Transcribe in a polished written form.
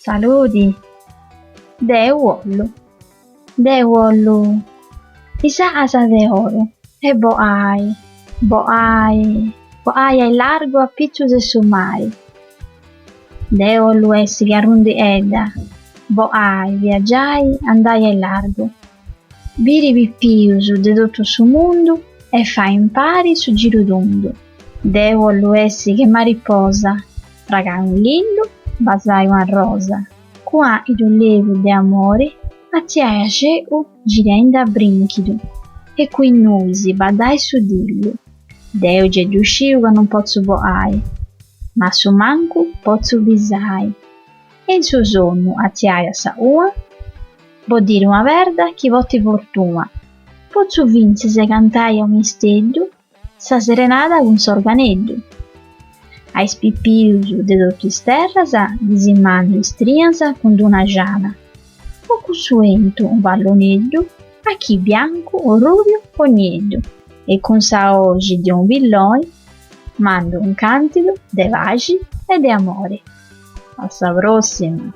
Saludi, de wollu, isa asa de oro, e boai ai largo a picciu de su mare. De wollu essi garrundi edda, boai, viaggiai, andai ai largo. Biri pippius de totu su mundu e fai impari su giru dundu. De wollu essi che mariposa, pragai un lillu, basai una rosa. Qua idu levu de amore, attiai a xeu girenda brinchidu. E qui nuisi badai su dillu. Deu geddu sciu ca non pozzu boai, ma su mancu pozzu bisai. E in su sonnu attiai a sa ua, bo dire una verda chi voti fortuna. Pozzu vinze se cantai a un isteddu, sa serenada cun s'organeddu. A is pippius de totu is terras disimmannu istriansa cun d'una giana. O cussu entu un palloneddu, a chi biancu o rubiu o nieddu. E con sa ogi di un villoi mando un cantidu de pace e de amore. Alla prossima!